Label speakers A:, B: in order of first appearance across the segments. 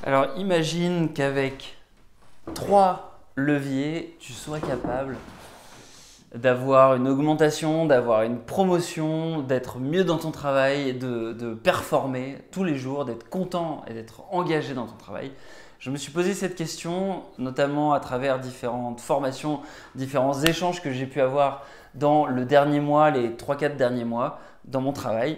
A: Alors imagine qu'avec 3 leviers, tu sois capable d'avoir une augmentation, d'avoir une promotion, d'être mieux dans ton travail, de performer tous les jours, d'être content et d'être engagé dans ton travail. Je me suis posé cette question, notamment à travers différentes formations, différents échanges que j'ai pu avoir dans le dernier mois, les 3-4 derniers mois, dans mon travail.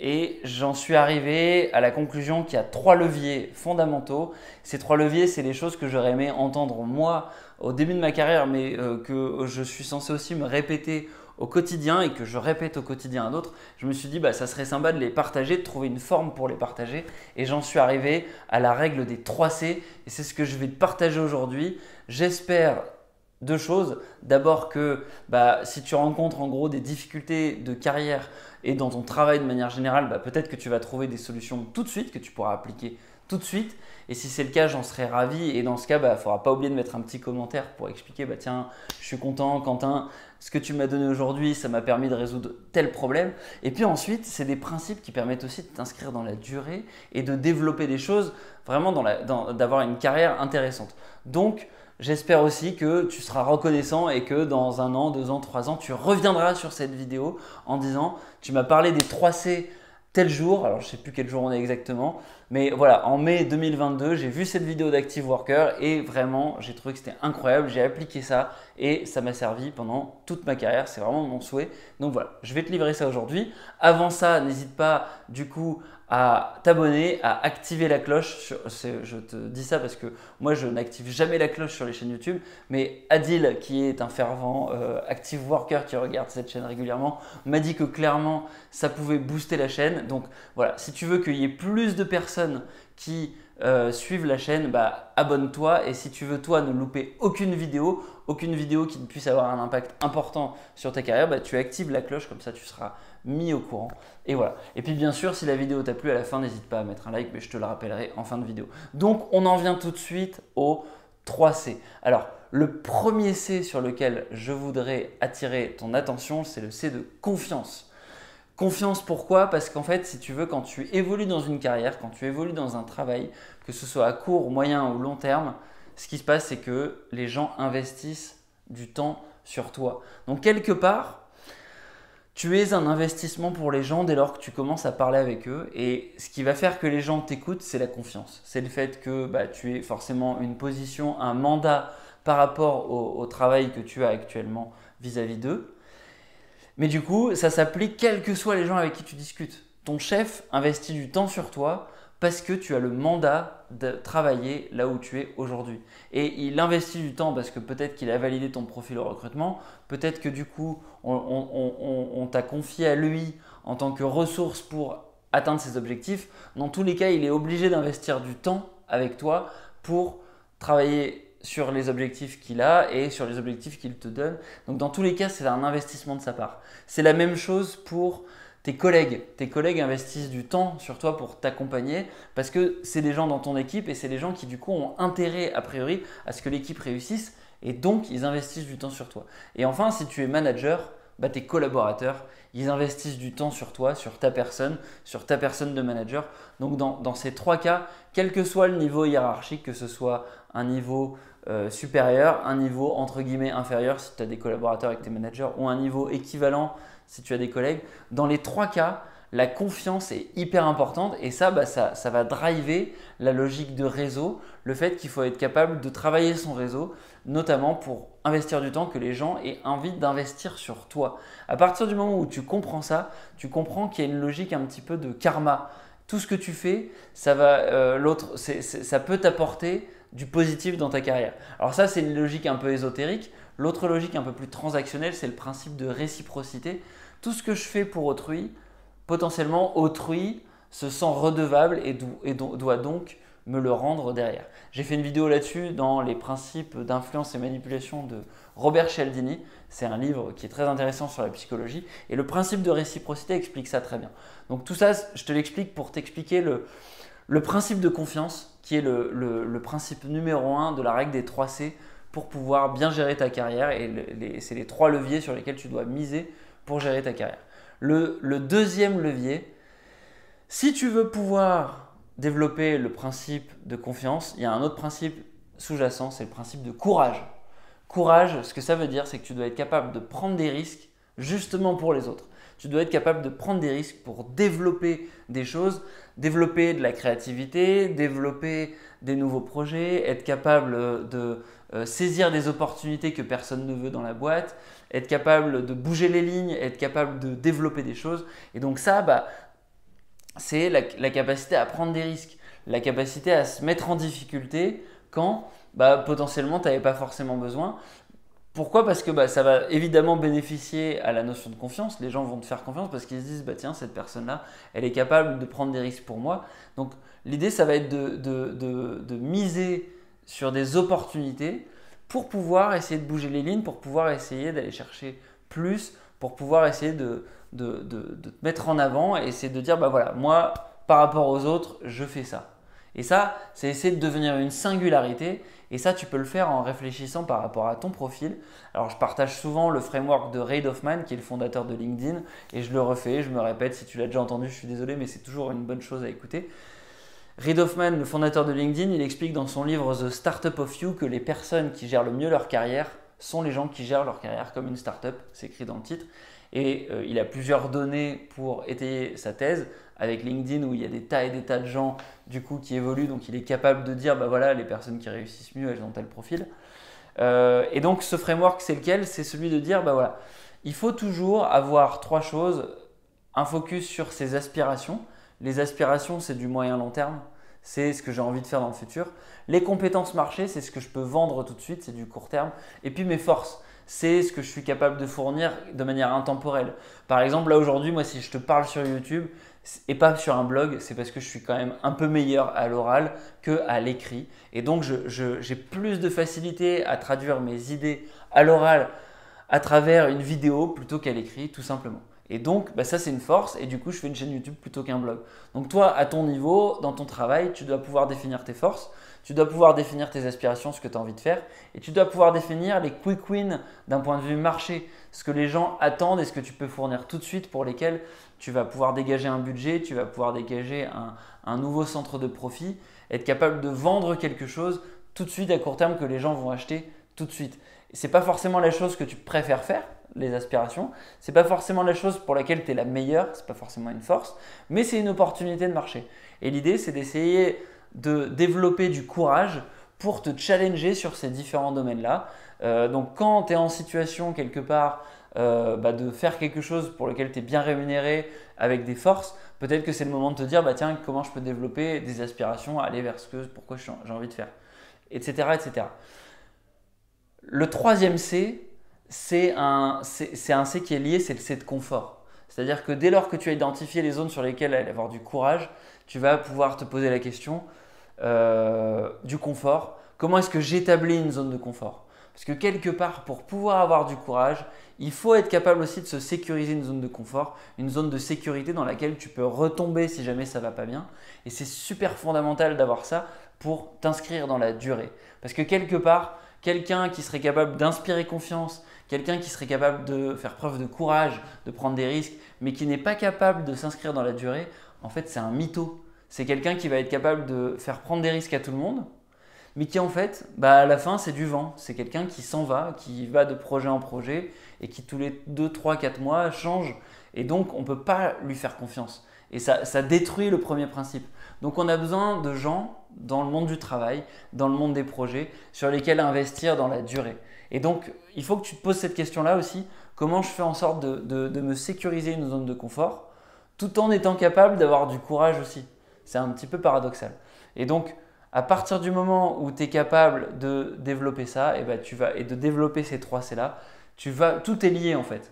A: Et j'en suis arrivé à la conclusion qu'il y a 3 leviers fondamentaux. Ces 3 leviers, c'est les choses que j'aurais aimé entendre moi au début de ma carrière, mais que je suis censé aussi me répéter au quotidien et que je répète au quotidien à d'autres. Je me suis dit, ça serait sympa de les partager, de trouver une forme pour les partager. Et j'en suis arrivé à la règle des 3C. Et c'est ce que je vais te partager aujourd'hui. J'espère 2 choses. D'abord que si tu rencontres en gros des difficultés de carrière et dans ton travail de manière générale, peut-être que tu vas trouver des solutions tout de suite, que tu pourras appliquer tout de suite. Et si c'est le cas, j'en serais ravi. Et dans ce cas, il ne faudra pas oublier de mettre un petit commentaire pour expliquer, tiens, je suis content, Quentin, ce que tu m'as donné aujourd'hui, ça m'a permis de résoudre tel problème. Et puis ensuite, c'est des principes qui permettent aussi de t'inscrire dans la durée et de développer des choses, vraiment d'avoir une carrière intéressante. Donc, j'espère aussi que tu seras reconnaissant et que dans 1 an, 2 ans, 3 ans, tu reviendras sur cette vidéo en disant tu m'as parlé des 3C tel jour. Alors je ne sais plus quel jour on est exactement, mais voilà, en mai 2022, j'ai vu cette vidéo d'Active Worker et vraiment, j'ai trouvé que c'était incroyable. J'ai appliqué ça et ça m'a servi pendant toute ma carrière. C'est vraiment mon souhait. Donc voilà, je vais te livrer ça aujourd'hui. Avant ça, n'hésite pas du coup à t'abonner, à activer la cloche. Je te dis ça parce que moi, je n'active jamais la cloche sur les chaînes YouTube. Mais Adil, qui est un fervent Active Worker qui regarde cette chaîne régulièrement, m'a dit que clairement, ça pouvait booster la chaîne. Donc voilà, si tu veux qu'il y ait plus de personnes qui suivent la chaîne, abonne-toi. Et si tu veux, toi, ne louper aucune vidéo qui ne puisse avoir un impact important sur ta carrière, tu actives la cloche, comme ça tu seras mis au courant. Et voilà. Et puis bien sûr, si la vidéo t'a plu à la fin, n'hésite pas à mettre un like, mais je te le rappellerai en fin de vidéo. Donc, on en vient tout de suite aux 3C. Alors, le premier C sur lequel je voudrais attirer ton attention, c'est le C de confiance. Confiance, pourquoi? Parce qu'en fait, si tu veux, quand tu évolues dans une carrière, quand tu évolues dans un travail, que ce soit à court, moyen ou long terme, ce qui se passe, c'est que les gens investissent du temps sur toi. Donc, quelque part, tu es un investissement pour les gens dès lors que tu commences à parler avec eux. Et ce qui va faire que les gens t'écoutent, c'est la confiance. C'est le fait que tu aies forcément une position, un mandat par rapport au travail que tu as actuellement vis-à-vis d'eux. Mais du coup, ça s'applique quels que soient les gens avec qui tu discutes. Ton chef investit du temps sur toi parce que tu as le mandat de travailler là où tu es aujourd'hui. Et il investit du temps parce que peut-être qu'il a validé ton profil au recrutement, peut-être que du coup, on t'a confié à lui en tant que ressource pour atteindre ses objectifs. Dans tous les cas, il est obligé d'investir du temps avec toi pour travailler sur les objectifs qu'il a et sur les objectifs qu'il te donne. Donc dans tous les cas, c'est un investissement de sa part. C'est la même chose pour tes collègues. Tes collègues investissent du temps sur toi pour t'accompagner parce que c'est des gens dans ton équipe et c'est des gens qui du coup ont intérêt a priori à ce que l'équipe réussisse et donc ils investissent du temps sur toi. Et enfin, si tu es manager, tes collaborateurs, ils investissent du temps sur toi, sur ta personne de manager. Donc dans ces 3 cas, quel que soit le niveau hiérarchique, que ce soit un niveau supérieur, un niveau entre guillemets inférieur si tu as des collaborateurs avec tes managers ou un niveau équivalent si tu as des collègues, dans les 3 cas, la confiance est hyper importante et ça va driver la logique de réseau, le fait qu'il faut être capable de travailler son réseau, notamment pour investir du temps que les gens aient envie d'investir sur toi. À partir du moment où tu comprends ça, tu comprends qu'il y a une logique un petit peu de karma. Tout ce que tu fais, ça peut t'apporter du positif dans ta carrière. Alors ça, c'est une logique un peu ésotérique. L'autre logique un peu plus transactionnelle, c'est le principe de réciprocité. Tout ce que je fais pour autrui, potentiellement autrui se sent redevable et doit donc me le rendre derrière. J'ai fait une vidéo là-dessus dans les principes d'influence et manipulation de Robert Cialdini. C'est un livre qui est très intéressant sur la psychologie et le principe de réciprocité explique ça très bien. Donc tout ça, je te l'explique pour t'expliquer le principe de confiance qui est le principe numéro 1 de la règle des 3C pour pouvoir bien gérer ta carrière et c'est les 3 leviers sur lesquels tu dois miser pour gérer ta carrière. Le deuxième levier, si tu veux pouvoir développer le principe de confiance, il y a un autre principe sous-jacent, c'est le principe de courage. Courage, ce que ça veut dire, c'est que tu dois être capable de prendre des risques justement pour les autres. Tu dois être capable de prendre des risques pour développer des choses, développer de la créativité, développer des nouveaux projets, être capable de saisir des opportunités que personne ne veut dans la boîte, être capable de bouger les lignes, être capable de développer des choses. Et donc ça, c'est la capacité à prendre des risques, la capacité à se mettre en difficulté quand potentiellement tu n'avais pas forcément besoin. Pourquoi? Parce que ça va évidemment bénéficier à la notion de confiance. Les gens vont te faire confiance parce qu'ils se disent tiens, cette personne-là, elle est capable de prendre des risques pour moi. Donc l'idée, ça va être de miser sur des opportunités pour pouvoir essayer de bouger les lignes, pour pouvoir essayer d'aller chercher plus, pour pouvoir essayer de te mettre en avant et essayer de dire voilà, moi, par rapport aux autres, je fais ça. Et ça, c'est essayer de devenir une singularité. Et ça, tu peux le faire en réfléchissant par rapport à ton profil. Alors, je partage souvent le framework de Reid Hoffman, qui est le fondateur de LinkedIn. Et je le refais, je me répète. Si tu l'as déjà entendu, je suis désolé, mais c'est toujours une bonne chose à écouter. Reid Hoffman, le fondateur de LinkedIn, il explique dans son livre The Startup of You que les personnes qui gèrent le mieux leur carrière sont les gens qui gèrent leur carrière comme une startup. C'est écrit dans le titre. Et il a plusieurs données pour étayer sa thèse avec LinkedIn où il y a des tas et des tas de gens du coup qui évoluent, donc il est capable de dire voilà, les personnes qui réussissent mieux, elles ont tel profil. Et donc ce framework, c'est lequel? C'est celui de dire voilà, il faut toujours avoir trois choses, un focus sur ses aspirations. Les aspirations, c'est du moyen long terme, c'est ce que j'ai envie de faire dans le futur. Les compétences marché, c'est ce que je peux vendre tout de suite, c'est du court terme. Et puis mes forces, c'est ce que je suis capable de fournir de manière intemporelle. Par exemple, là aujourd'hui, moi si je te parle sur YouTube et pas sur un blog, c'est parce que je suis quand même un peu meilleur à l'oral qu'à l'écrit. Et donc j'ai plus de facilité à traduire mes idées à l'oral à travers une vidéo plutôt qu'à l'écrit, tout simplement. Et donc, ça c'est une force et du coup, je fais une chaîne YouTube plutôt qu'un blog. Donc toi, à ton niveau, dans ton travail, tu dois pouvoir définir tes forces, tu dois pouvoir définir tes aspirations, ce que tu as envie de faire et tu dois pouvoir définir les quick wins d'un point de vue marché, ce que les gens attendent et ce que tu peux fournir tout de suite pour lesquels tu vas pouvoir dégager un budget, tu vas pouvoir dégager un nouveau centre de profit, être capable de vendre quelque chose tout de suite à court terme que les gens vont acheter tout de suite. Ce n'est pas forcément la chose que tu préfères faire, les aspirations. Ce n'est pas forcément la chose pour laquelle tu es la meilleure, ce n'est pas forcément une force, mais c'est une opportunité de marché. Et l'idée, c'est d'essayer de développer du courage pour te challenger sur ces différents domaines-là. Donc quand tu es en situation quelque part de faire quelque chose pour lequel tu es bien rémunéré avec des forces, peut-être que c'est le moment de te dire tiens, comment je peux développer des aspirations, aller vers pourquoi j'ai envie de faire, etc., etc. Le troisième C, c'est un C qui est lié, c'est le C de confort. C'est-à-dire que dès lors que tu as identifié les zones sur lesquelles aller avoir du courage, tu vas pouvoir te poser la question du confort. Comment est-ce que j'établis une zone de confort? Parce que quelque part, pour pouvoir avoir du courage, il faut être capable aussi de se sécuriser une zone de confort, une zone de sécurité dans laquelle tu peux retomber si jamais ça ne va pas bien. Et c'est super fondamental d'avoir ça pour t'inscrire dans la durée. Parce que quelque part, quelqu'un qui serait capable d'inspirer confiance, quelqu'un qui serait capable de faire preuve de courage, de prendre des risques, mais qui n'est pas capable de s'inscrire dans la durée, en fait, c'est un mytho. C'est quelqu'un qui va être capable de faire prendre des risques à tout le monde, mais qui en fait, à la fin, c'est du vent. C'est quelqu'un qui s'en va, qui va de projet en projet et qui tous les 2, 3, 4 mois change. Et donc, on ne peut pas lui faire confiance. Et ça détruit le premier principe. Donc, on a besoin de gens dans le monde du travail, dans le monde des projets, sur lesquels investir dans la durée. Et donc, il faut que tu te poses cette question-là aussi. Comment je fais en sorte de me sécuriser une zone de confort tout en étant capable d'avoir du courage aussi? C'est un petit peu paradoxal. Et donc, à partir du moment où tu es capable de développer ça, et de développer ces trois C-là, tout est lié en fait.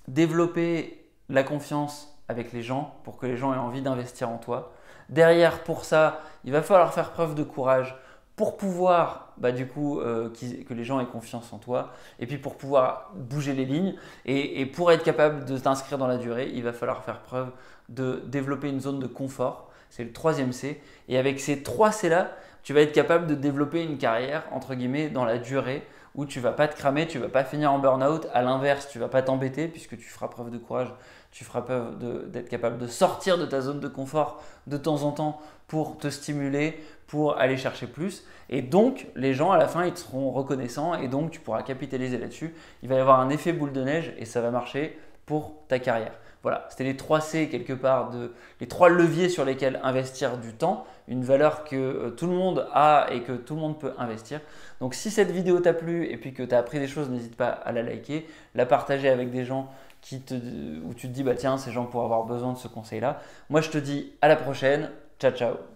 A: Développer la confiance avec les gens pour que les gens aient envie d'investir en toi. Derrière, pour ça, il va falloir faire preuve de courage pour pouvoir que les gens aient confiance en toi et puis pour pouvoir bouger les lignes et pour être capable de t'inscrire dans la durée, il va falloir faire preuve de développer une zone de confort. C'est le troisième C. Et avec ces trois C-là, tu vas être capable de développer une carrière entre guillemets dans la durée où tu ne vas pas te cramer, tu ne vas pas finir en burn-out. À l'inverse, tu ne vas pas t'embêter puisque tu feras preuve de courage, tu feras preuve d'être capable de sortir de ta zone de confort de temps en temps pour te stimuler, pour aller chercher plus. Et donc, les gens, à la fin, ils te seront reconnaissants et donc tu pourras capitaliser là-dessus. Il va y avoir un effet boule de neige et ça va marcher pour ta carrière. Voilà, c'était les 3 C quelque part, les 3 leviers sur lesquels investir du temps, une valeur que tout le monde a et que tout le monde peut investir. Donc si cette vidéo t'a plu et puis que tu as appris des choses, n'hésite pas à la liker, la partager avec des gens où tu te dis bah tiens, ces gens pourraient avoir besoin de ce conseil-là. Moi je te dis à la prochaine, ciao ciao.